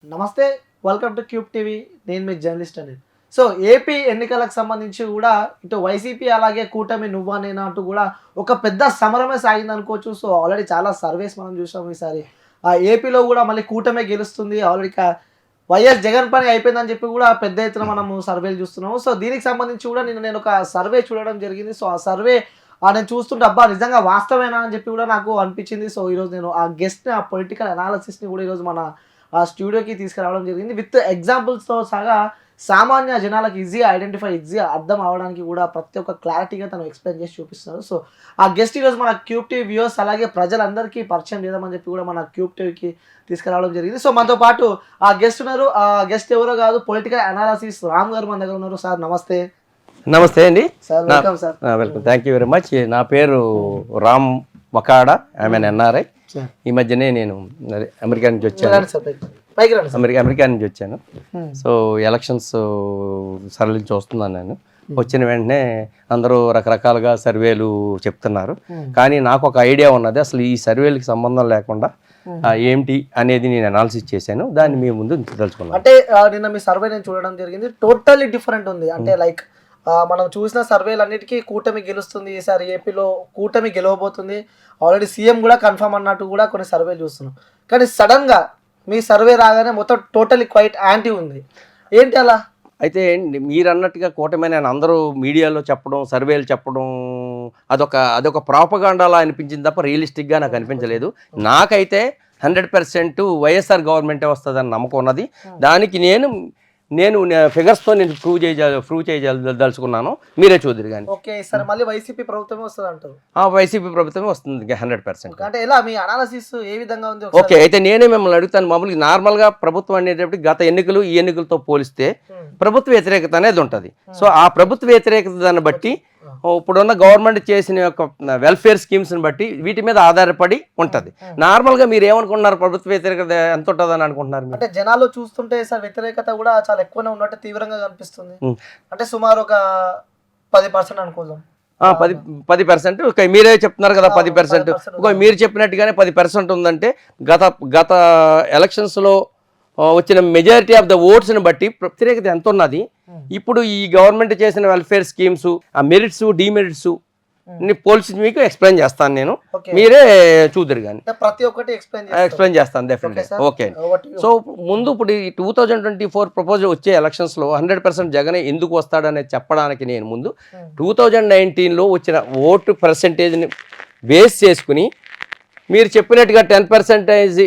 నమస్తే, welcome to cube TV. నేను మీ journalist అని. సో ఏపీ ఎన్నికలకు సంబంధించి కూడా ఇటు వైసీపీ అలాగే కూటమి నువ్వా నేనా అంటూ కూడా ఒక పెద్ద సమరమే సాగింది అనుకోవచ్చు. సో ఆల్రెడీ చాలా సర్వేస్ మనం చూసాం ఈసారి. ఏపీలో కూడా మళ్ళీ కూటమే గెలుస్తుంది. ఆల్రెడీ వైఎస్ జగన్ పని అయిపోయిందని చెప్పి కూడా పెద్ద ఎత్తున మనము సర్వేలు చూస్తున్నాము. సో దీనికి సంబంధించి కూడా నేను ఒక సర్వే చూడడం జరిగింది. సో ఆ సర్వే నేను చూస్తుంటే అబ్బా నిజంగా వాస్తవేనా అని చెప్పి కూడా నాకు అనిపించింది. సో ఈరోజు నేను ఆ గెస్ట్ని, ఆ పొలిటికల్ అనాలిసిస్ని కూడా ఈరోజు మన ఆ స్టూడియోకి తీసుకురావడం జరిగింది. విత్ ఎగ్జాంపుల్స్తో సహా సామాన్య జనాలకు ఈజీగా అర్థం అవడానికి కూడా ప్రతి ఒక్క క్లారిటీగా తను ఎక్స్ప్లెయిన్ చేసి చూపిస్తున్నారు. సో ఆ గెస్ట్ ఈరోజు మన క్యూబ్ టీవీ వ్యూవర్స్ అలాగే ప్రజలందరికీ పరిచయం చేద్దామని చెప్పి కూడా మన క్యూబ్ టీవీకి తీసుకురావడం జరిగింది. సో మనతో పాటు ఆ గెస్ట్ ఉన్నారు. ఆ గెస్ట్ ఎవరో కాదు, పొలిటికల్ అనాలిసిస్ రామ్ గారు మన దగ్గర ఉన్నారు. సార్ నమస్తే. నమస్తే అండి sir, welcome sir. Welcome, thank you very much. నా పేరు రామ్ వకాడా, ఐఎమ్ ఎన్ఆర్ఐ. ఈ మధ్యనే నేను అమెరికా నుంచి వచ్చాను. అమెరికా నుంచి వచ్చాను. సో ఎలక్షన్స్ సరళి చూస్తున్నాను నేను. వచ్చిన వెంటనే అందరూ రకరకాలుగా సర్వేలు చెప్తున్నారు, కానీ నాకు ఒక ఐడియా ఉన్నది. అసలు ఈ సర్వేలకి సంబంధం లేకుండా ఏంటి అనేది నేను అనాలిసిస్ చేశాను. దాన్ని మీ ముందు తెలుసుకున్నాను. అంటే నిన్న మీ సర్వే నేను చూడడం జరిగింది. టోటల్లీ డిఫరెంట్ ఉంది. అంటే లైక్ మనం చూసిన సర్వేలు అన్నిటికీ కూటమి గెలుస్తుంది, ఈసారి ఏపీలో కూటమి గెలవబోతుంది, ఆల్రెడీ సీఎం కూడా కన్ఫర్మ్ అన్నట్టు కూడా కొన్ని సర్వేలు చూస్తున్నాం. కానీ సడన్గా మీ సర్వే రాగానే మొత్తం టోటల్లీ క్వైట్ యాంటీ ఉంది. ఏంటి అలా? అయితే మీరు అన్నట్టుగా కూటమి అని అందరూ మీడియాలో చెప్పడం, సర్వేలు చెప్పడం అదొక ప్రాపగాండాలా అనిపించింది తప్ప రియలిస్టిక్గా నాకు అనిపించలేదు. నాకైతే 100% వైఎస్ఆర్ గవర్నమెంటే వస్తుందని నమ్మకం ఉన్నది. దానికి నేను ఫిగర్స్తో నేను ప్రూవ్ చేయదలుచుకున్నాను. మీరే చూద్దరు కానీ. ఓకే, సరే, మళ్ళీ వైసీపీ ప్రభుత్వమే వస్తుంది అంటారు? వైసీపీ ప్రభుత్వమే వస్తుంది 100%. అంటే ఎలా మీ అనాలిసిస్ ఏ విధంగా ఉంది? ఓకే, అయితే నేనే మిమ్మల్ని అడుగుతాను. మామూలుగా నార్మల్గా ప్రభుత్వం అనేటప్పుడు గత ఎన్నికలు ఈ ఎన్నికలతో పోలిస్తే ప్రభుత్వ వ్యతిరేకత అనేది ఉంటుంది. సో ఆ ప్రభుత్వ వ్యతిరేకత దాన్ని బట్టి ఇప్పుడున్న గవర్నమెంట్ చేసిన యొక్క వెల్ఫేర్ స్కీమ్స్ని బట్టి వీటి మీద ఆధారపడి ఉంటుంది. నార్మల్గా మీరు ఏమనుకుంటున్నారు, ప్రభుత్వ వ్యతిరేకత ఎంత ఉంటుందని అనుకుంటున్నారు? అంటే జనాలు చూస్తుంటే సార్ వ్యతిరేకత కూడా చాలా ఎక్కువనే ఉన్నట్టు తీవ్రంగా కనిపిస్తుంది. అంటే సుమారు ఒక 10% అనుకుందాం. 10%. మీరే చెప్తున్నారు కదా 10%. మీరు చెప్పినట్టుగానే 10% ఉందంటే గత ఎలక్షన్స్లో వచ్చిన మెజారిటీ ఆఫ్ ద ఓట్స్ని బట్టి వ్యతిరేకత ఎంత ఉన్నది. ఇప్పుడు ఈ గవర్నమెంట్ చేసిన వెల్ఫేర్ స్కీమ్స్, ఆ మెరిట్స్, డిమెరిట్స్ పోల్చి మీకు ఎక్స్ప్లెయిన్ చేస్తాను నేను. మీరే చూద్దరు కానీ. ప్రతి ఒక్కటి ఎక్స్ప్లెయిన్ చేస్తాను డెఫినెట్గా. ఓకే, సో ముందు ఇప్పుడు ఈ 2024 ప్రపోజల్ వచ్చే ఎలక్షన్స్లో 100% జగనే ఎందుకు వస్తాడనేది చెప్పడానికి నేను ముందు 2019లో వచ్చిన ఓటు పర్సెంటేజ్ని బేస్ చేసుకుని మీరు చెప్పినట్టుగా 10%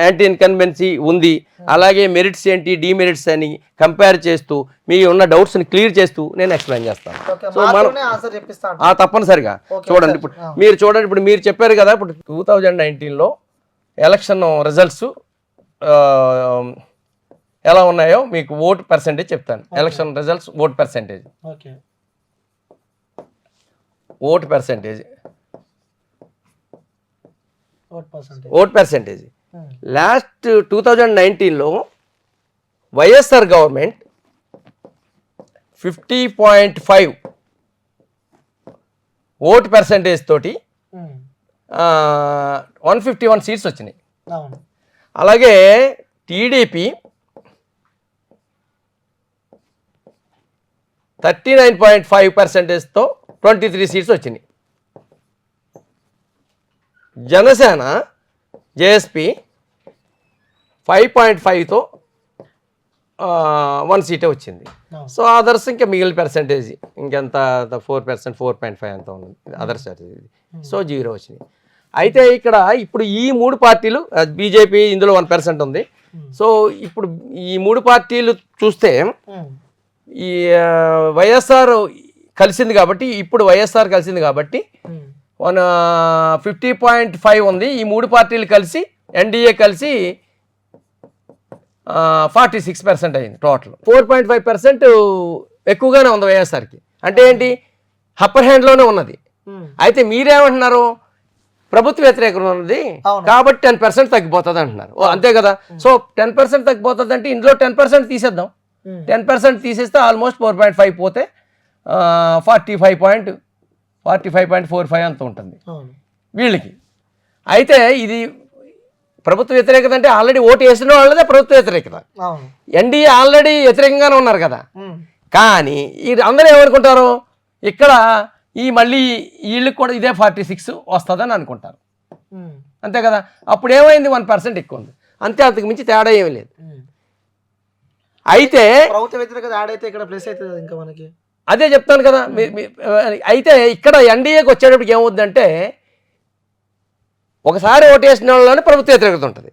యాంటీ ఇన్కన్వెన్సీ ఉంది, అలాగే మెరిట్స్ ఏంటి, డిమెరిట్స్ అని కంపేర్ చేస్తూ మీ ఉన్న డౌట్స్ని క్లియర్ చేస్తూ నేను ఎక్స్ప్లెయిన్ చేస్తాను. సో మనం తప్పనిసరిగా చూడండి. ఇప్పుడు మీరు చెప్పారు కదా, ఇప్పుడు 2019లో ఎలక్షన్ రిజల్ట్స్ ఎలా ఉన్నాయో మీకు ఓటు పర్సెంటేజ్ చెప్తాను. Election results vote percentage last 2019లో వైఎస్ఆర్ గవర్నమెంట్ 50.5 ఓటు పర్సెంటేజ్ తోటి 151 సీట్స్ వచ్చినాయి. అలాగే టీడీపీ 39.5%తో 23 సీట్స్ వచ్చినాయి. జనసేన జేఎస్పీ 5.5తో 1 సీటే వచ్చింది. సో అదర్స్ ఇంకా మిగిలిన పర్సెంటేజ్ ఇంకెంత 4%, 4.5 అంత ఉంది అదర్స్. సో 0 వచ్చినాయి. అయితే ఇప్పుడు ఈ 3 పార్టీలు, బీజేపీ ఇందులో 1% ఉంది. సో ఇప్పుడు ఈ 3 పార్టీలు చూస్తే ఈ వైఎస్ఆర్ కలిసింది కాబట్టి 50.5 ఉంది. ఈ 3 పార్టీలు కలిసి ఎన్డీఏ కలిసి 46% అయింది. టోటల్ 4.5% ఎక్కువగానే ఉంది వైఎస్ఆర్కి. అంటే ఏంటి, అప్పర్ హ్యాండ్లోనే ఉన్నది. అయితే మీరేమంటున్నారు, ప్రభుత్వ వ్యతిరేకం ఉన్నది కాబట్టి 10% తగ్గిపోతుంది అంటున్నారు. అంతే కదా. సో 10% తగ్గిపోతుంది అంటే ఇందులో 10% తీసేద్దాం. 10% తీసేస్తే ఆల్మోస్ట్ 4.5 పోతే 45.45.45 అంత ఉంటుంది వీళ్ళకి. అయితే ఇది ప్రభుత్వ వ్యతిరేకత అంటే ఆల్రెడీ ఓటు వేసిన వాళ్ళదే ప్రభుత్వ వ్యతిరేకత. ఎన్డీఏ ఆల్రెడీ వ్యతిరేకంగానే ఉన్నారు కదా. కానీ ఈ అందరూ ఏమనుకుంటారు, ఇక్కడ ఈ మళ్ళీ వీళ్ళకి కూడా ఇదే 46 వస్తుందని అనుకుంటారు, అంతే కదా. అప్పుడు ఏమైంది, 1% ఎక్కువ ఉంది అంతే, అంతకు మించి తేడా ఏమీ లేదు. అయితే ప్రభుత్వ వ్యతిరేకత యాడ్ అయితే ఇక్కడ ప్లస్ అవుతుంది ఇంకా మనకి, అదే చెప్తాను కదా. అయితే ఇక్కడ ఎన్డీఏకి వచ్చేటప్పటికి ఏమవుతుందంటే ఒకసారి ఓటు వేసిన వాళ్ళని ప్రభుత్వ వ్యతిరేకత ఉంటుంది,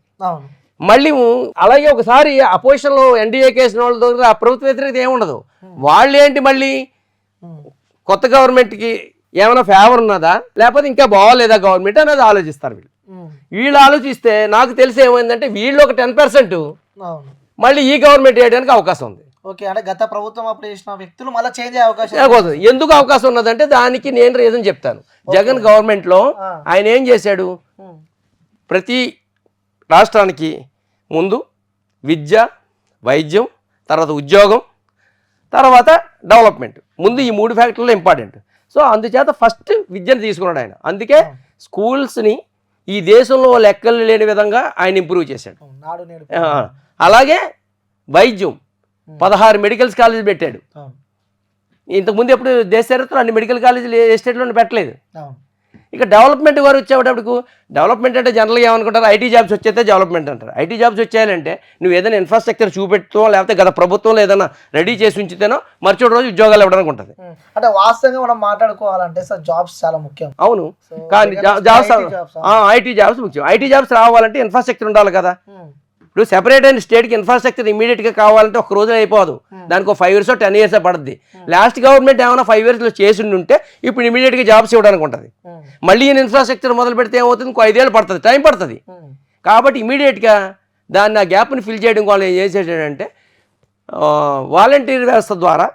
మళ్ళీ అలాగే ఒకసారి అపోజిషన్లో ఎన్డీఏకి వేసిన వాళ్ళ దగ్గర ఆ ప్రభుత్వ వ్యతిరేకత ఏముండదు. వాళ్ళు ఏంటి మళ్ళీ కొత్త గవర్నమెంట్కి ఏమైనా ఫేవర్ ఉన్నదా లేకపోతే ఇంకా బాగోలేదా గవర్నమెంట్ అనేది ఆలోచిస్తారు. వీళ్ళు ఆలోచిస్తే నాకు తెలిసి ఏమైందంటే వీళ్ళు ఒక 10% మళ్ళీ ఈ గవర్నమెంట్ వేయడానికి అవకాశం ఉంది. ఓకే, అంటే గత ప్రభుత్వం అప్పుడు చేసిన వ్యక్తులు మళ్ళీ చేంజ్ అయ్యే అవకాశం. ఎందుకు అవకాశం ఉన్నదంటే దానికి నేను రీజన్ చెప్తాను. జగన్ గవర్నమెంట్లో ఆయన ఏం చేశాడు, ప్రతి రాష్ట్రానికి ముందు విద్య, వైద్యం, తర్వాత ఉద్యోగం, తర్వాత డెవలప్మెంట్, ముందు ఈ 3 ఫ్యాక్టర్లు ఇంపార్టెంట్. సో అందుచేత ఫస్ట్ విద్యను తీసుకున్నాడు ఆయన. అందుకే స్కూల్స్ని ఈ దేశంలో లెక్కలు లేని విధంగా ఆయన ఇంప్రూవ్ చేశాడు. అలాగే వైద్యం 16 మెడికల్ కాలేజీలు పెట్టాడు. ఇంతకుముందు ఎప్పుడు దేశ చరిత్రలో అన్ని మెడికల్ కాలేజీలు ఏ స్టేట్లోనే పెట్టలేదు. ఇక డెవలప్మెంట్ వారు వచ్చేటప్పుడు డెవలప్మెంట్ అంటే జనరల్గా ఏమనుకుంటారు, ఐటీ జాబ్స్ వచ్చేస్తే డెవలప్మెంట్ అంటారు. ఐటీ జాబ్స్ వచ్చేయాలంటే నువ్వు ఏదైనా ఇన్ఫ్రాస్ట్రక్చర్ చూపెట్టో లేకపోతే గత ప్రభుత్వంలో ఏదైనా రెడీ చేసి ఉంచితేనో మర్చిపోయిన రోజు ఉద్యోగాలు ఇవ్వడానికి ఉంటుంది. అంటే వాస్తవంగా మనం మాట్లాడుకోవాలంటే సార్ జాబ్స్ చాలా ముఖ్యం. అవును, కానీ జాబ్స్ ఐటీ జాబ్స్ ముఖ్యం. ఐటీ జాబ్స్ రావాలంటే ఇన్ఫ్రాస్ట్రక్చర్ ఉండాలి కదా. ఇప్పుడు సెపరేట్ అయిన స్టేట్కి ఇన్ఫ్రాస్ట్రక్చర్ ఇమీడియట్గా కావాలంటే ఒక రోజులో అయిపోదు, దానికి 5 years 10 years పడుతుంది. లాస్ట్ గవర్నమెంట్ ఏమైనా 5 yearsలో చేసి ఉంటే ఇప్పుడు ఇమీడియట్గా జాబ్స్ ఇవ్వడానికి ఉంటుంది. మళ్ళీ ఇన్ఫ్రాస్ట్రక్చర్ మొదలు పెడితే ఏమవుతుంది, ఇంకో 5 years పడుతుంది, టైం పడుతుంది. కాబట్టి ఇమీడియట్గా దాన్ని ఆ గ్యాప్ని ఫిల్ చేయడం వాళ్ళు ఏం చేసేటంటే వాలంటీర్ వ్యవస్థ ద్వారా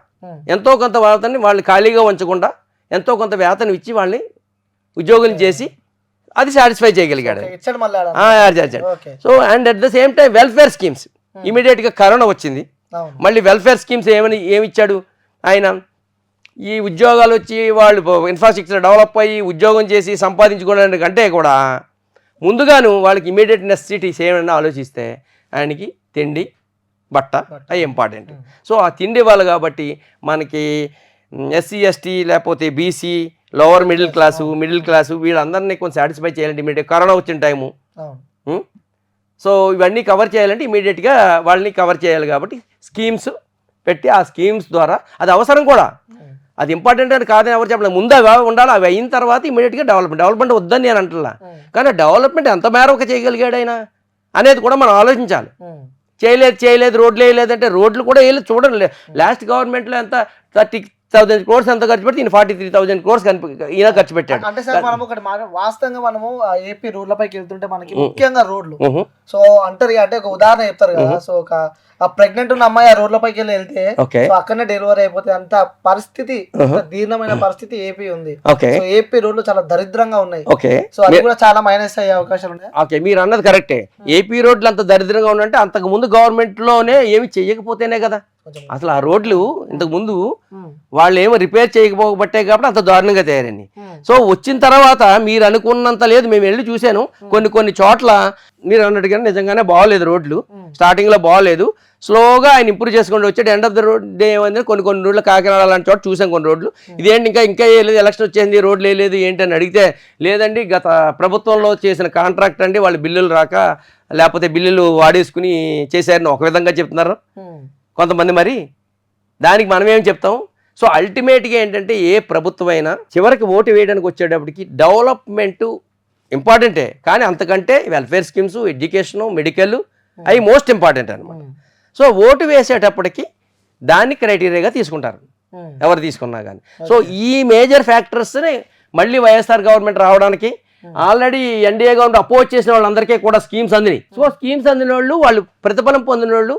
ఎంతో కొంత వేతనాన్ని వాళ్ళు ఖాళీగా ఉంచకుండా ఎంతో కొంత వేతనం ఇచ్చి వాళ్ళని ఉద్యోగులు చేసి అది సాటిస్ఫై చేయగలిగాడు. So and at the same time welfare schemes ఇమీడియట్గా కరోనా వచ్చింది, మళ్ళీ వెల్ఫేర్ స్కీమ్స్ ఏమిచ్చాడు ఆయన, ఈ ఉద్యోగాలు వచ్చి వాళ్ళు ఇన్ఫ్రాస్ట్రక్చర్ డెవలప్ అయ్యి ఉద్యోగం చేసి సంపాదించుకోవడానికి కంటే కూడా ముందుగాను వాళ్ళకి ఇమీడియట్ నెసెసిటీస్ ఏమైనా ఆలోచిస్తే ఆయనకి తిండి బట్ట అవి ఇంపార్టెంట్. సో ఆ తిండి వాళ్ళు కాబట్టి మనకి SC ST లేకపోతే BC లోవర్ మిడిల్ క్లాసు వీళ్ళందరినీ కొంచెం సాటిస్ఫై చేయాలంటే ఇమీడియట్ కరోనా వచ్చిన టైము. సో ఇవన్నీ కవర్ చేయాలంటే ఇమీడియట్గా వాళ్ళని కవర్ చేయాలి కాబట్టి స్కీమ్స్ పెట్టి ఆ స్కీమ్స్ ద్వారా అది అవసరం కూడా, అది ఇంపార్టెంట్ అని కాదని ఎవరు చెప్పలేదు. ముందు అవి ఉండాలి, అవి అయిన తర్వాత ఇమీడియట్గా డెవలప్మెంట్ వద్దని నేను అంటున్నా. కానీ డెవలప్మెంట్ ఎంత మేరకు చేయగలిగాడు ఆయన అనేది కూడా మనం ఆలోచించాలి. చేయలేదు రోడ్లు వేయలేదంటే రోడ్లు కూడా వేయలేదు. చూడండి లాస్ట్ గవర్నమెంట్లో ఎంత 30,000 crores ఎంత ఖర్చు పెడితే 43,000 crores ఈయన ఖర్చు పెట్టాడు. అంటే సార్ మనం ఒకటి వాస్తవంగా మనము ఏపీ రోడ్లపైకి వెళ్తుంటే మనకి ముఖ్యంగా రోడ్లు సో అంటారు అంటే ఒక ఉదాహరణ చెప్తారు కదా. సో ఒక ప్రెగ్నెంట్ ఉన్న అమ్మాయి ఆ రోడ్లపైకి వెళ్తే అక్కడనే డెలివరీ అయిపోతే అంత పరిస్థితి, దీర్ఘమైన పరిస్థితి ఏపీ ఉంది. సో ఏపీ రోడ్లు చాలా దరిద్రంగా ఉన్నాయి. సో అది కూడా చాలా మైనస్ అయ్యే అవకాశాలు ఉన్నాయి. ఓకే, మీరు అన్నది కరెక్టే. ఏపీ రోడ్లు అంత దరిద్రంగా ఉన్నాయంటే అంతకు ముందు గవర్నమెంట్ లోనే ఏమి చెయ్యకపోతేనే కదా. అసలు ఆ రోడ్లు ఇంతకు ముందు వాళ్ళు ఏమో రిపేర్ చేయకపోబట్టే కాబట్టి అంత దారుణంగా తయారండి. సో వచ్చిన తర్వాత మీరు అనుకున్నంత లేదు, మేము వెళ్ళి చూశాను కొన్ని చోట్ల మీరు అన్నట్టుగా నిజంగానే బాగోలేదు రోడ్లు, స్టార్టింగ్ లో బాగోలేదు, స్లోగా ఆయన ఇంప్రూవ్ చేసుకుంటూ వచ్చాడు. End of the road day ఏమైంది కొన్ని రోడ్లు కాకినాడ లాంటి చోట చూసాం కొన్ని రోడ్లు. ఇదేంటి ఇంకా వేయలేదు, ఎలక్షన్ వచ్చేసింది రోడ్లు వేయలేదు ఏంటి అని అడిగితే లేదండి గత ప్రభుత్వంలో చేసిన కాంట్రాక్ట్ అండి, వాళ్ళు బిల్లులు రాక లేకపోతే బిల్లులు వాడేసుకుని చేశారని ఒక విధంగా చెప్తున్నారు కొంతమంది. మరి దానికి మనం ఏం చెప్తాం? సో అల్టిమేట్గా ఏంటంటే ఏ ప్రభుత్వం అయినా చివరికి ఓటు వేయడానికి వచ్చేటప్పటికి డెవలప్మెంట్ ఇంపార్టెంటే, కానీ అంతకంటే వెల్ఫేర్ స్కీమ్స్, ఎడ్యుకేషను, మెడికల్ అవి మోస్ట్ ఇంపార్టెంట్ అనమాట. సో ఓటు వేసేటప్పటికి దాన్ని క్రైటీరియాగా తీసుకుంటారు ఎవరు తీసుకున్నా కానీ. సో ఈ మేజర్ ఫ్యాక్టర్స్ని మళ్ళీ వైఎస్ఆర్ గవర్నమెంట్ రావడానికి ఆల్రెడీ ఎన్డీఏ గవర్నమెంట్ అపోజ్ చేసిన వాళ్ళందరికీ కూడా స్కీమ్స్ అందినాయి. సో స్కీమ్స్ అందిన వాళ్ళు ప్రతిఫలం పొందిన వాళ్ళు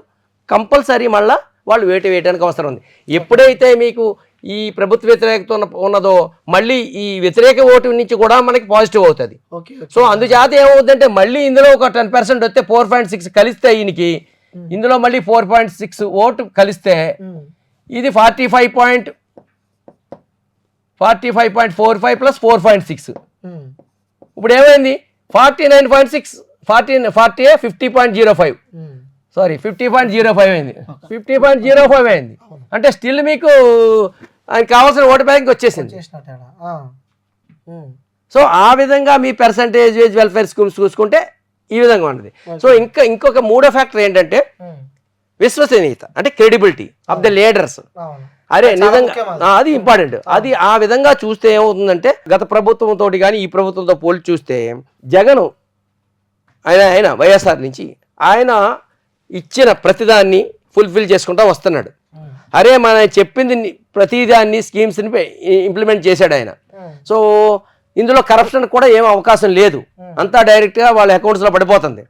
కంపల్సరీ మళ్ళీ వాళ్ళు వేయడానికి అవసరం ఉంది. ఎప్పుడైతే మీకు ఈ ప్రభుత్వ వ్యతిరేకత ఉన్నదో మళ్ళీ ఈ వ్యతిరేక ఓటు నుంచి కూడా మనకి పాజిటివ్ అవుతుంది. సో అందుచేత ఏమవుతుందంటే మళ్ళీ ఇందులో ఒక 10% వస్తే 4.6 కలిస్తే ఈయనకి ఇందులో మళ్ళీ 4.6 ఓటు కలిస్తే ఇది 45.45 ప్లస్ 4.6 ఇప్పుడు ఏమైంది 49.6 50.05 సారీ 50.05 అయింది 50.05 అయింది అంటే స్టిల్ మీకు ఆయనకి కావాల్సిన ఓటు బ్యాంక్ వచ్చేసింది. సో ఆ విధంగా మీ పర్సంటేజ్ వెల్ఫేర్ స్కీమ్స్ చూసుకుంటే ఈ విధంగా ఉన్నది. సో ఇంకొక మూడో ఫ్యాక్టర్ ఏంటంటే విశ్వసనీయత అంటే క్రెడిబిలిటీ ఆఫ్ ద లీడర్స్. అరే నిజంగా అది ఇంపార్టెంట్. అది ఆ విధంగా చూస్తే ఏమవుతుందంటే గత ప్రభుత్వంతో కానీ ఈ ప్రభుత్వంతో పోల్చి చూస్తే జగన్ ఆయన వైఎస్ఆర్ నుంచి ఆయన ఇచ్చిన ప్రతిదాన్ని ఫుల్ఫిల్ చేసుకుంటూ వస్తున్నాడు. అరే మన చెప్పింది ప్రతిదాన్ని స్కీమ్స్ని ఇంప్లిమెంట్ చేశాడు ఆయన. సో ఇందులో కరప్షన్ కూడా ఏం అవకాశం లేదు, అంతా డైరెక్ట్గా వాళ్ళ అకౌంట్స్లో పడిపోతుంది.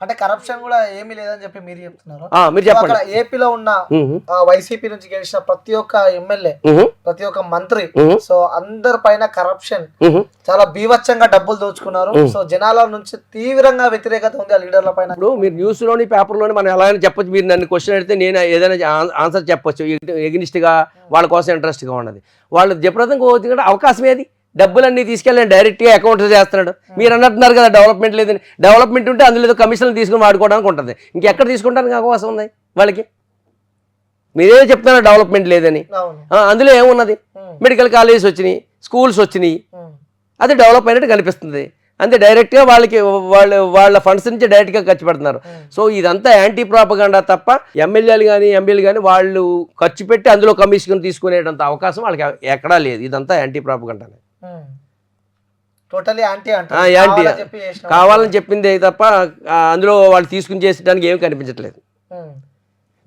అంటే కరప్షన్ కూడా ఏమీ లేదని చెప్పి మీరు చెప్తున్నారు. మీరు చెప్పండి. ఏపీలో ఉన్న వైసీపీ నుంచి గెలిచిన ప్రతి ఒక్క ఎమ్మెల్యే, ప్రతి ఒక్క మంత్రి, సో అందరి పైన కరప్షన్ చాలా బీభత్సంగా డబ్బులు దోచుకున్నారు. సో జనాల నుంచి తీవ్రంగా వ్యతిరేకత ఉంది ఆ లీడర్ల పైన. ఇప్పుడు మీరు న్యూస్ లోని పేపర్ లోని మనం ఎలా అయినా చెప్పొచ్చు. మీరు నన్ను క్వశ్చన్ అడిగితే నేను ఏదైనా ఆన్సర్ చెప్పొచ్చు. ఎగ్నిస్ట్ గా వాళ్ళ కోసం ఇంట్రెస్ట్ గా ఉన్నది. వాళ్ళు జబర్దస్తంగా అవకాశం ఏది, డబ్బులన్నీ తీసుకెళ్ళి డైరెక్ట్గా అకౌంట్ చేస్తున్నాడు. మీరు అన్నట్టున్నారు కదా డెవలప్మెంట్ లేదని. డెవలప్మెంట్ ఉంటే అందులో కమిషన్లు తీసుకుని వాడుకోవడానికి ఉంటుంది. ఇంకెక్కడ తీసుకుంటానికి అవకాశం ఉంది వాళ్ళకి? మీరే చెప్తున్నారు డెవలప్మెంట్ లేదని. అందులో ఏమున్నది? మెడికల్ కాలేజెస్ వచ్చినాయి, స్కూల్స్ వచ్చినాయి, అది డెవలప్ అయినట్టు కనిపిస్తుంది. అంతే డైరెక్ట్గా వాళ్ళ ఫండ్స్ నుంచి డైరెక్ట్గా ఖర్చు పెడుతున్నారు. సో ఇదంతా యాంటీ ప్రాపగండా తప్ప ఎమ్మెల్యేలు కానీ ఎంపీలు కానీ వాళ్ళు ఖర్చు పెట్టి అందులో కమిషన్ తీసుకునేటంత అవకాశం వాళ్ళకి ఎక్కడా లేదు. ఇదంతా యాంటీ ప్రాపగండానే, టోటలీ యాంటీ కావాలని చెప్పింది తప్ప అందులో వాళ్ళు తీసుకుని చేసడానికి ఏమి కనిపించట్లేదు.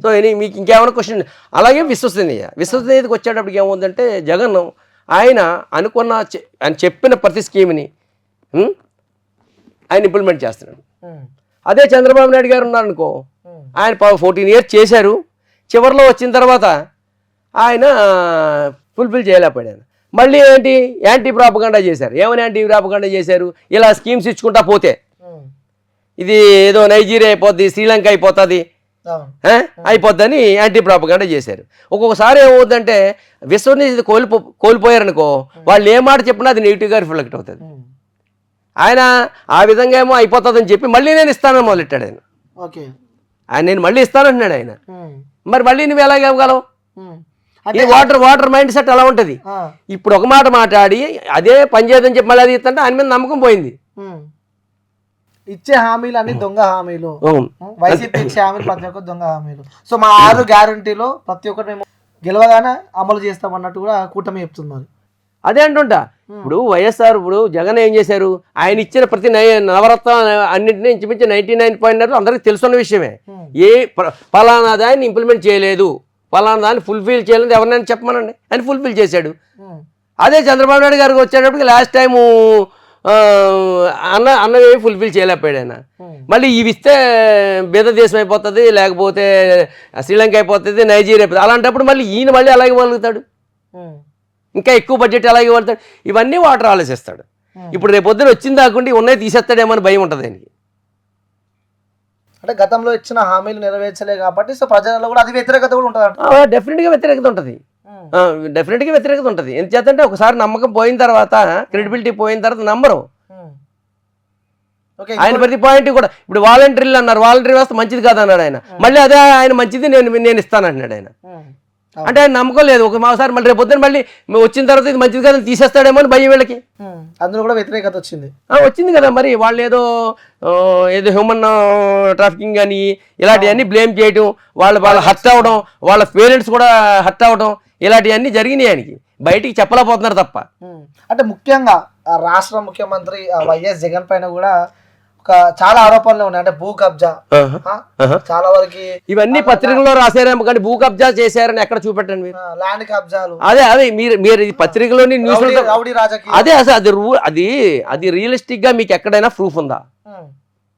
సో మీకు ఇంకేమైనా క్వశ్చన్? అలాగే విశ్వసనీయతకి వచ్చేటప్పటికి ఏముందంటే జగన్ ఆయన అనుకున్న ఆయన చెప్పిన ప్రతి స్కీమ్ని ఆయన ఇంప్లిమెంట్ చేస్తున్నాడు. అదే చంద్రబాబు నాయుడు గారు ఉన్నారనుకో, ఆయన 14 years చేశారు. చివరిలో వచ్చిన తర్వాత ఆయన ఫుల్ఫిల్ చేయలేకపోయాడు. మళ్ళీ ఏంటి యాంటీ ప్రాపగండా చేశారు. ఏమని యాంటీ ప్రాపగండా చేశారు? ఇలా స్కీమ్స్ ఇచ్చుకుంటా పోతే ఇది ఏదో నైజీరియా అయిపోద్ది, శ్రీలంక అయిపోతుంది, అయిపోద్దని యాంటీ ప్రాపగండా చేశారు. ఒక్కొక్కసారి ఏమవుతుందంటే విశ్వసనీయత కోల్పోయారనుకో, వాళ్ళు ఏ మాట చెప్పినా అది నెగిటివ్గా రిఫ్లెక్ట్ అవుతుంది. ఆయన ఆ విధంగా ఏమో అయిపోతుందని చెప్పి మళ్ళీ నేను ఇస్తానని మొదలెట్టాడు ఆయన. నేను మళ్ళీ ఇస్తానంటున్నాడు ఆయన. మరి మళ్ళీ నువ్వు ఎలాగ ఇవ్వగలవు? ఈ వాటర్ మైండ్ సెట్ అలా ఉంటుంది. ఇప్పుడు ఒక మాట మాట్లాడి అదే పని చేయదని చెప్పి మళ్ళీ అది ఇస్తుంటే ఆయన మీద నమ్మకం పోయింది. ఇచ్చే హామీలు అన్ని దొంగ హామీలు, వైసీపీ ఇచ్చే హామీలు ప్రతి ఒక్కరు దొంగ హామీలు. సో మా 6 గ్యారంటీలో ప్రతి ఒక్కటి మేము గెలవగానే అమలు చేస్తాం అన్నట్టు కూడా కూటమి చెప్తున్నారు. అదే అంటుంటా. ఇప్పుడు వైఎస్ఆర్ ఇప్పుడు జగన్ ఏం చేశారు? ఆయన ఇచ్చిన ప్రతి నవరత్న అన్నింటినీ ఇంచుమించి 99.9 అందరికీ తెలుసున్న విషయమే. ఏ ఫలానా దాన్ని ఇంప్లిమెంట్ చేయలేదు, ఫలానా దాన్ని ఫుల్ఫిల్ చేయలేదు ఎవరినైనా చెప్పమనండి, ఆయన ఫుల్ఫిల్ చేశాడు. అదే చంద్రబాబు నాయుడు గారికి వచ్చేటప్పటికి లాస్ట్ టైము అన్నవి ఫుల్ఫిల్ చేయలేకపోయాడు ఆయన. మళ్ళీ ఇవి ఇస్తే బీద దేశం అయిపోతుంది, లేకపోతే శ్రీలంక అయిపోతుంది, నైజీరియా అయిపోతుంది. అలాంటప్పుడు మళ్ళీ ఈయన మళ్ళీ అలాగే ఇవ్వగలుగుతాడు, ఇంకా ఎక్కువ బడ్జెట్ అలాగే ఇవ్వగలుగుతాడు. ఇవన్నీ వాటర్ ఆలోచిస్తాడు. ఇప్పుడు రేపు పొద్దున వచ్చింది కాకుండా ఉన్నాయి తీసేస్తాడేమో అని భయం ఉంటుంది ఆయనకి. అంటే గతంలో ఇచ్చిన హామీలు నెరవేర్చలే కాబట్టి సో ప్రజలలో కూడా అది వ్యతిరేకత కూడా ఉంటుంది. డెఫినెట్గా వ్యతిరేకత ఉంటుంది, డెఫినెట్గా వ్యతిరేకత ఉంటుంది. ఎందుచేతంటే ఒకసారి నమ్మకం పోయిన తర్వాత, క్రెడిబిలిటీ పోయిన తర్వాత నమ్మరు. ఆయన ప్రతి పాయింట్ కూడా ఇప్పుడు వాలంటీర్లు అన్నారు, వాలంటీర్ వ్యవస్థ మంచిది కాదన్నాడు ఆయన. మళ్ళీ అదే ఆయన మంచిది నేను ఇస్తానంటున్నాడు ఆయన. అంటే ఆయన నమ్మకం లేదు. ఒకసారి మళ్ళీ రేపు పొద్దున మళ్ళీ వచ్చిన తర్వాత ఇది మంచిది కాదని తీసేస్తాడేమో అని భయం వీళ్ళకి. అందులో కూడా వ్యతిరేకత వచ్చింది కదా. మరి వాళ్ళు ఏదో హ్యూమన్ ట్రాఫికింగ్ అని ఇలాంటివన్నీ బ్లేమ్ చేయడం, వాళ్ళు హర్ట్ అవ్వడం, వాళ్ళ పేరెంట్స్ కూడా హర్ట్ అవ్వడం, ఇలాంటివన్నీ జరిగినాయి. ఆయనకి బయటికి చెప్పలేకపోతున్నారు తప్ప. అంటే ముఖ్యంగా రాష్ట్ర ముఖ్యమంత్రి వైఎస్ జగన్ పైన కూడా చాలా ఆరోపణలు ఉన్నాయి. అంటే భూ కబ్జా చాలా వరకు ఇవన్నీ పత్రికల్లో రాశారేమో కానీ భూ కబ్జా చేశారని ఎక్కడ చూపెట్టండి మీరు? ల్యాండ్ కబ్జాలు అదే మీరు పత్రికలోని న్యూస్ అదే అసలు అది రియలిస్టిక్ గా మీకు ఎక్కడైనా ప్రూఫ్ ఉందా?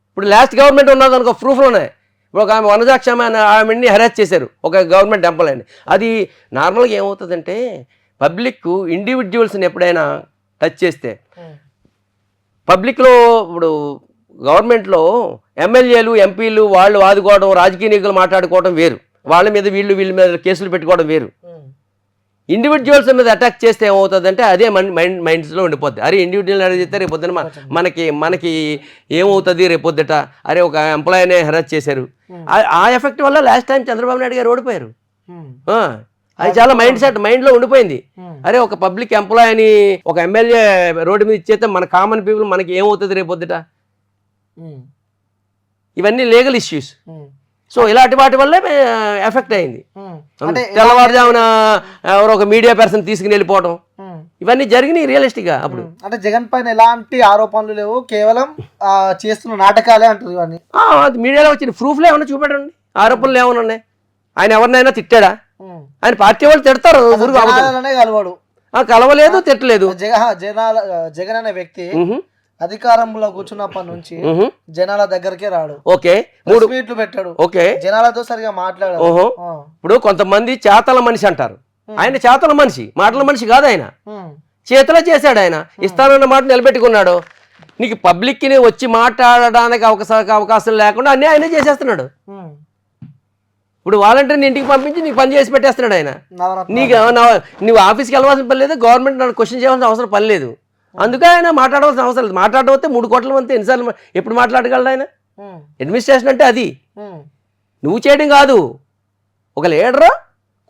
ఇప్పుడు లాస్ట్ గవర్నమెంట్ ఉన్నది అనుకో, ప్రూఫ్లు ఉన్నాయి. ఇప్పుడు ఒక ఆమె వనజాక్షమ ఆమెని హెరాస్ చేశారు ఒక గవర్నమెంట్ టెంపుల్ అని. అది నార్మల్గా ఏమవుతుందంటే పబ్లిక్ ఇండివిజువల్స్ని ఎప్పుడైనా టచ్ చేస్తే పబ్లిక్లో ఇప్పుడు గవర్నమెంట్లో ఎమ్మెల్యేలు ఎంపీలు వాళ్ళు వాదుకోవడం, రాజకీయ నాయకులు మాట్లాడుకోవడం వేరు, వాళ్ళ మీద వీళ్ళ మీద కేసులు పెట్టుకోవడం వేరు. ఇండివిజువల్స్ మీద అటాక్ చేస్తే ఏమవుతుంది అంటే అదే మైండ్స్లో ఉండిపోద్ది. అరే ఇండివిజువల్ అడిగితే రేపు పొద్దున మనకి ఏమవుతుంది రేపొద్దుట, అరే ఒక ఎంప్లాయీనే హెరాస్ చేశారు. ఆ ఎఫెక్ట్ వల్ల లాస్ట్ టైం చంద్రబాబు నాయుడు గారు ఓడిపోయారు. అది చాలా మైండ్లో ఉండిపోయింది. అరే ఒక పబ్లిక్ ఎంప్లాయీని ఒక ఎమ్మెల్యే రోడ్డు మీద ఇచ్చేస్తే మన కామన్ పీపుల్ మనకి ఏమవుతుంది రేపొద్దుట. ఇవన్నీ లీగల్ ఇష్యూస్. సో ఇలాంటి వాటి వల్లే ఎఫెక్ట్ అయింది. తెల్లవారుజామున ఎవరో ఒక మీడియా పర్సన్ తీసుకుని వెళ్ళిపోవడం ఇవన్నీ జరిగినాయి రియలిస్టిక్ గా. అప్పుడు అంటే జగన్ పైన ఎలాంటి ఆరోపణలు లేవు, కేవలం చేస్తున్న నాటకాలే అంటారు. ఇవన్నీ అది మీడియాలో వచ్చింది. ప్రూఫ్లు ఏమన్నా చూపెట్టండి, ఆరోపణలు ఏమన్నా ఉన్నాయి. ఆయన ఎవరినైనా తిట్టాడా? ఆయన పార్టీ వాళ్ళు తిడతారు, కలవాడు కలవలేదు, తిట్టలేదు. జగన్ అనే వ్యక్తి అధికారంలో కూర్చున్నప్పటి నుంచి జనాల దగ్గరకే రాడు. ఓకే, 3 మీట్లు పెట్టాడు. ఓకే, జనాలతో సరిగా మాట్లాడాడు. ఇప్పుడు కొంతమంది చేతల మనిషి అంటారు, ఆయన చేతల మనిషి, మాటల మనిషి కాదు. ఆయన చేతలో చేశాడు. ఆయన ఇస్తానన్న మాట నిలబెట్టుకున్నాడు. నీకు పబ్లిక్ ని వచ్చి మాట్లాడడానికి అవకాశం లేకుండా అన్నీ ఆయనే చేసేస్తున్నాడు. ఇప్పుడు వాలంటీర్ని ఇంటికి పంపించి నీకు పని చేసి పెట్టేస్తున్నాడు ఆయన. నీకు నువ్వు ఆఫీస్కి వెళ్ళవలసిన పని లేదు, గవర్నమెంట్ నన్ను క్వశ్చన్ చేయాల్సిన అవసరం పని లేదు. అందుకే ఆయన మాట్లాడవలసిన అవసరం లేదు. మాట్లాడవస్తే 3 కోట్ల మంది ఎన్నిసార్లు ఎప్పుడు మాట్లాడగలడు ఆయన? అడ్మినిస్ట్రేషన్ అంటే అది నువ్వు చేయడం కాదు, ఒక లీడరు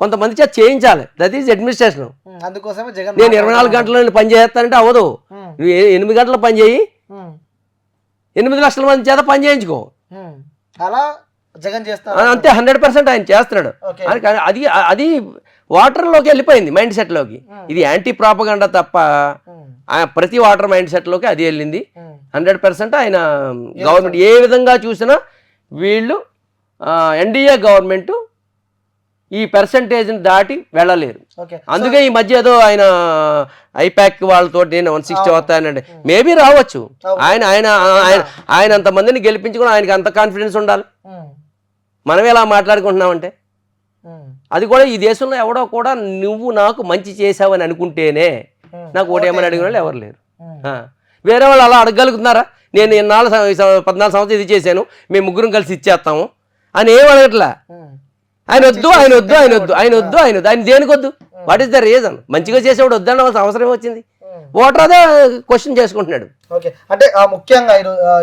కొంతమంది చేత చేయించాలి. That is administration. అందుకోసమే జగన్ నేను 24 గంటలు పని చేస్తానంటే అవ్వదు. నువ్వు 8 గంటలు పని చేయి, 8 లక్షల మంది చేత పని చేయించుకో. అలా జగన్ చేస్తాడు అంతే. 100% ఆయన చేస్తున్నాడు. అది వాటర్లోకి వెళ్ళిపోయింది, మైండ్ సెట్లోకి. ఇది యాంటీ ప్రాపగండా తప్ప ప్రతి వాటర్ మైండ్ సెట్లోకి అది వెళ్ళింది. 100% ఆయన గవర్నమెంట్ ఏ విధంగా చూసినా వీళ్ళు ఎన్డీఏ గవర్నమెంట్ ఈ పర్సంటేజ్ని దాటి వెళ్ళలేరు. అందుకే ఈ మధ్య ఏదో ఆయన ఐపాక్ వాళ్ళతో నేను 160 వస్తానండి, మేబీ రావచ్చు. ఆయన అంతమందిని గెలిపించుకుని ఆయనకి అంత కాన్ఫిడెన్స్ ఉండాలి. మనం ఎలా మాట్లాడుకుంటున్నామంటే అది కూడా ఈ దేశంలో ఎవడో కూడా నువ్వు నాకు మంచి చేసావని అనుకుంటేనే నాకు ఓటేమని అడిగిన వాళ్ళు ఎవరు లేరు. వేరే వాళ్ళు అలా అడగలుగుతున్నారా? నేను 14 సంవత్సరాలు ఇది చేశాను, మేము 3 కలిసి ఇచ్చేస్తాము అని ఏం అడగట్లా. ఆయన వద్దు, ఆయన వద్దు, ఆయన వద్దు, ఆయన వద్దు, ఆయన వద్దు. ఆయన దేనికి వద్దు? What is the reason? మంచిగా చేసేవాడు వద్దన్న అవసరం వచ్చింది. ఓటర్ అదే క్వశ్చన్ చేసుకుంటున్నాడు. ఓకే, అంటే ముఖ్యంగా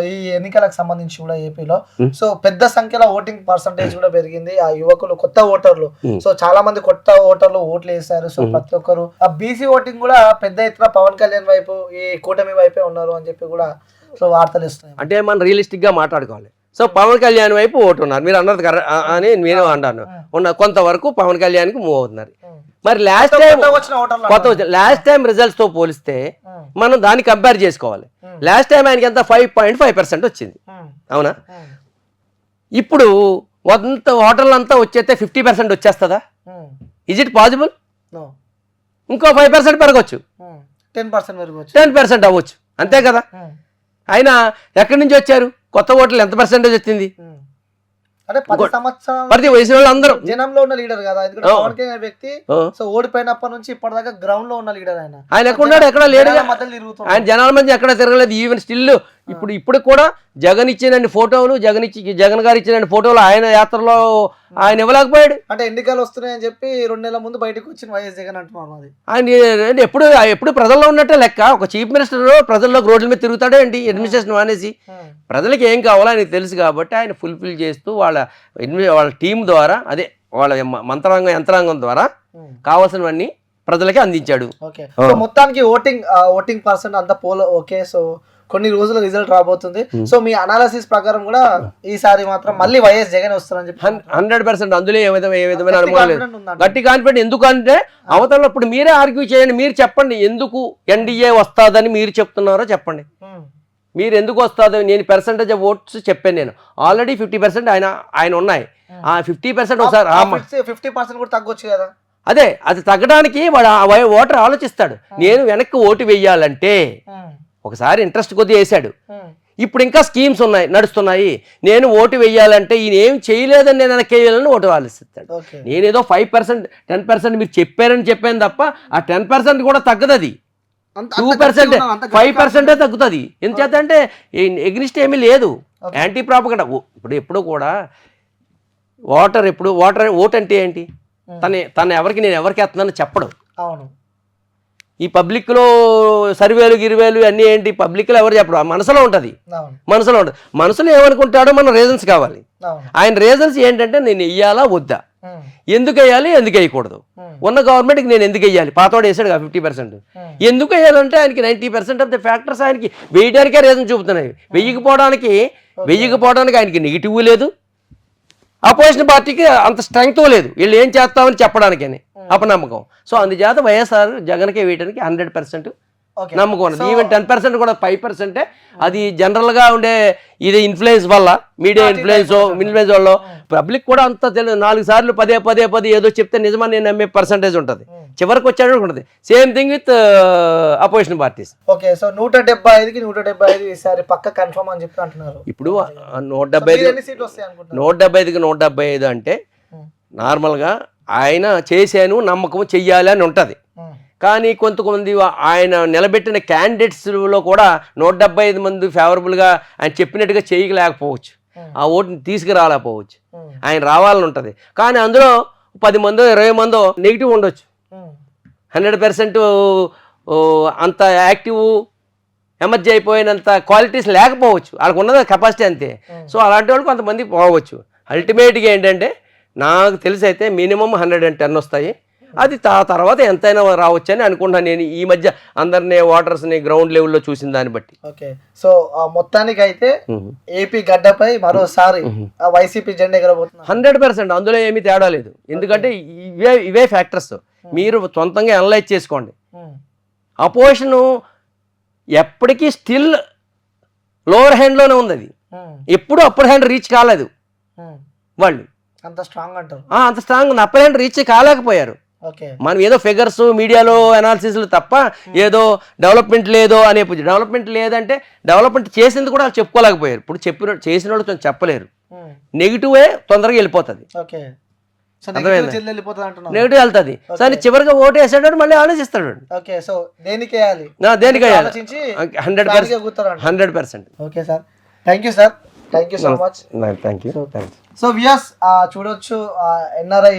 ఈ ఎన్నికలకు సంబంధించి కూడా ఏపీలో సో పెద్ద సంఖ్యలో ఓటింగ్ పర్సంటేజ్ కూడా పెరిగింది. ఆ యువకులు, కొత్త ఓటర్లు, సో చాలా మంది కొత్త ఓటర్లు ఓట్లు వేశారు. సో ప్రతి ఒక్కరు ఆ బీసీ ఓటింగ్ కూడా పెద్ద ఎత్తున పవన్ కళ్యాణ్ వైపు, ఈ కూటమి వైపే ఉన్నారు అని చెప్పి కూడా సో వార్తలు ఇస్తున్నాయి. అంటే మనం రియలిస్టిక్ గా మాట్లాడుకోవాలి. సో పవన్ కళ్యాణ్ వైపు ఓటు ఉన్నారు, మీరు అన్నది అని నేను అంటాను. కొంతవరకు పవన్ కళ్యాణ్కి మూవ్ అవుతున్నారు. మరి లాస్ట్ టైం రిజల్ట్స్ తో పోలిస్తే మనం దాన్ని కంపేర్ చేసుకోవాలి. లాస్ట్ టైం ఆయనకి ఎంత 5.5% వచ్చింది, అవునా? ఇప్పుడు ఓటర్లు అంతా వచ్చేస్తే 50% వచ్చేస్తుందా? Is it possible? ఇంకో 5% పెరగచ్చు, 10% అవ్వచ్చు, అంతే కదా? అయినా ఎక్కడి నుంచి వచ్చారు కొత్త ఓట్లు? ఎంత పర్సెంటేజ్ వచ్చింది? ప్రతి వయసు వాళ్ళు అందరూ జనంలో ఉన్న లీడర్ కదా. పవన్ కళ్యాణ్ వ్యక్తి సో ఓడిపోయినప్పటి నుంచి ఇప్పటిదాకా గ్రౌండ్ లో ఉన్న లీడర్. ఆయన ఎక్కడున్నాడు? ఎక్కడ లేడు. ఆయన జనాల మధ్య ఎక్కడ తిరగలేదు. ఈవెన్ స్టిల్ ఇప్పుడు కూడా జగన్ ఇచ్చిన ఫోటోలు, జగన్ గారు ఇచ్చిన ఫోటోలు ఆయన యాత్రలో ఆయన ఇవ్వలేకపోయాడు. అంటే ఎన్నికలు వస్తున్నాయని చెప్పి 2 నెలల ముందు బయటకు వచ్చిన వైఎస్ జగన్ అంటున్నారు. ఆయన ఎప్పుడు ప్రజల్లో ఉన్నట్టే లెక్క. ఒక చీఫ్ మినిస్టర్ ప్రజల్లో రోడ్ల మీద తిరుగుతాడే ఏంటి? అడ్మినిస్ట్రేషన్ మానేసి ప్రజలకి ఏం కావాలో ఆయనకు తెలుసు కాబట్టి ఆయన ఫుల్ఫిల్ చేస్తూ వాళ్ళ టీం ద్వారా, అదే వాళ్ళ యంత్రాంగం ద్వారా కావాల్సినవన్నీ ప్రజలకి అందించాడు. మొత్తానికి ఓటింగ్ పర్సెంట్ అంతా ఓకే. సో కొన్ని రోజుల రిజల్ట్ రాబోతుంది. సో మీ అనాలిసిస్ ప్రకారం కూడా ఈసారి మాత్రం మళ్ళీ వైఎస్ జగన్ వస్తారని చెప్పి 100% అందులో ఏ విధమైన అనుమానం లేదు. గట్టి కాన్ఫిడెంట్. ఎందుకంటే అవతల ఇప్పుడు మీరే ఆర్గ్యూ చేయండి, మీరు చెప్పండి ఎందుకు ఎన్డీఏ వస్తుందని మీరు చెప్తున్నారో చెప్పండి. మీరు ఎందుకు వస్తుందో నేను పర్సెంటేజ్ ఆఫ్ ఓట్స్ చెప్పాను. నేను ఆల్రెడీ 50% ఆయన ఉన్నాయి. ఆ 50% ఒకసారి 50% కూడా తగ్గొచ్చు కదా. అదే అది తగ్గడానికి వాడు ఓటర్ ఆలోచిస్తాడు. నేను వెనక్కి ఓటు వేయాలంటే ఒకసారి ఇంట్రెస్ట్ కొద్దిగా వేసాడు, ఇప్పుడు ఇంకా స్కీమ్స్ నడుస్తున్నాయి, నేను ఓటు వేయాలంటే ఈయన ఏం చేయలేదని నేను వెనక్కి వేయాలని ఓటు ఆలోచిస్తాడు. నేనేదో 5% 10% మీరు చెప్పాను తప్ప ఆ 10% కూడా తగ్గదు. అది 2% 5% తగ్గుతుంది. ఎందుచేత అంటే ఎగ్నిస్ట్ ఏమీ లేదు. Anti propaganda. ఎప్పుడు కూడా ఓటు అంటే ఏంటి? తను నేను ఎవరికి వేస్తున్నానో చెప్పడు. అవును. ఈ పబ్లిక్లో సర్వేలు గిరివేలు అన్నీ ఏంటి, పబ్లిక్లో ఎవరు చెప్పరు, ఆ మనసులో ఉంటుంది. అవును. మనసులో ఉంటుంది. మనసులో ఏమనుకుంటాడో మన రీజన్స్ కావాలి. అవును. ఆయన రీజన్స్ ఏంటంటే నేను వెయ్యాలా వద్దా, ఎందుకు వేయాలి ఎందుకు వేయకూడదు, ఉన్న గవర్నమెంట్కి నేను ఎందుకు వేయాలి, పాతవాడు వేసాడు 50%, ఎందుకు వేయాలంటే ఆయనకి 90% ఆఫ్ ద ఫ్యాక్టర్స్ ఆయనకి వేయడానికే రీజన్ చూపుతున్నాయి. వెయ్యకపోవడానికి ఆయనకి నెగిటివ్ లేదు, అపోజిషన్ పార్టీకి అంత స్ట్రెంగ్త్ లేదు, వీళ్ళు ఏం చేస్తామని చెప్పడానికని అపనమ్మకం. సో అందుచేత వైఎస్ఆర్ జగన్కే వేయడానికి 100% నమ్మకం ఉన్నది. ఈవెన్ 10% కూడా 5% అది జనరల్గా ఉండే ఇది ఇన్ఫ్లుయెన్స్ వల్ల, మీడియా ఇన్ఫ్లుయెన్స్ వల్ల పబ్లిక్ కూడా అంత తెలియదు. 4 సార్లు పదే ఏదో చెప్తే నిజమని నేను నమ్మే పర్సంటేజ్ ఉంటుంది, చివరికి వచ్చాడు ఉంటుంది. Same thing with opposition parties. Okay, so 175కి 175 ఈసారి పక్క కన్ఫర్మ్ అని చెప్పి అంటున్నారు. ఇప్పుడు 175 అంటే నార్మల్గా ఆయన చేశాను నమ్మకం చెయ్యాలి అని ఉంటుంది. కానీ కొంతమంది ఆయన నిలబెట్టిన క్యాండిడేట్స్లో కూడా 175 మంది ఫేవరబుల్గా ఆయన చెప్పినట్టుగా చేయలేకపోవచ్చు, ఆ ఓటుని తీసుకురాలేకపోవచ్చు. ఆయన రావాలని ఉంటుంది, కానీ అందులో 10 మందో 20 మందో నెగిటివ్ ఉండొచ్చు. 100% అంత యాక్టివ్ ఎమర్జీ అయిపోయినంత క్వాలిటీస్ లేకపోవచ్చు, వాళ్ళకు ఉన్నది కెపాసిటీ అంతే. సో అలాంటి వాళ్ళు కొంతమంది పోవచ్చు. అల్టిమేట్గా ఏంటంటే నాకు తెలిసి అయితే మినిమం 110 వస్తాయి, అది తర్వాత ఎంతైనా రావచ్చు అని అనుకుంటున్నాను నేను. ఈ మధ్య అందరినీ ఓటర్స్ని గ్రౌండ్ లెవెల్లో చూసిన దాన్ని బట్టి. ఓకే, సో మొత్తానికి అయితే ఏపీ గడ్డపై మరోసారి వైసీపీ జెండా ఎగరబోతుంది 100%. అందులో ఏమీ తేడా లేదు, ఎందుకంటే ఇవే ఫ్యాక్టర్స్ మీరు సొంతంగా అనలైజ్ చేసుకోండి. అపోజిషన్ ఎప్పటికీ స్టిల్ లోవర్ హ్యాండ్లోనే ఉంది, అది ఎప్పుడు అప్పర్ హ్యాండ్ రీచ్ కాలేదు. వాళ్ళు అంత స్ట్రాంగ్ అంటారు, అంత స్ట్రాంగ్ ఉంది, అప్పర్ హ్యాండ్ రీచ్ కాలేకపోయారు. మనం ఏదో ఫిగర్స్ మీడియాలో అనాలిసిస్లు తప్ప ఏదో డెవలప్మెంట్ లేదో అనే, డెవలప్మెంట్ లేదంటే డెవలప్మెంట్ చేసింది కూడా వాళ్ళు చెప్పుకోలేకపోయారు. ఇప్పుడు చేసిన వాళ్ళు కొంచెం చెప్పలేరు, నెగిటివే తొందరగా వెళ్ళిపోతుంది, నెగిటివ్ వెళ్తుంది. సరే చివరిగా ఓటు వేసాడు మళ్ళీ ఆలోచిస్తాడు. ఓకే, సో దేనికి వేయాలి, 100%. Okay sir, thank you sir, thank you so much. Thank you. So viewers చూడొచ్చు, ఎన్ఆర్ఐ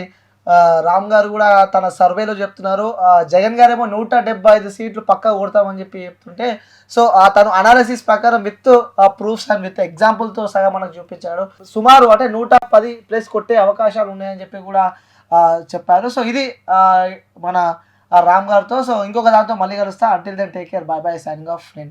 రామ్ గారు కూడా తన సర్వేలో చెప్తున్నారు జగన్ గారు ఏమో 175 సీట్లు పక్కా కొడతామని చెప్పి చెప్తుంటే, సో తను అనాలిసిస్ ప్రకారం విత్ ప్రూఫ్స్ అండ్ విత్ ఎగ్జాంపుల్తో సగా మనకు చూపించాడు. సుమారు అంటే 110+ కొట్టే అవకాశాలు ఉన్నాయని చెప్పి కూడా చెప్పారు. సో ఇది మన రామ్ గారితో. సో ఇంకొక దాంతో మళ్ళీ కలుస్తా. Until then take care, bye bye, signing off. నేను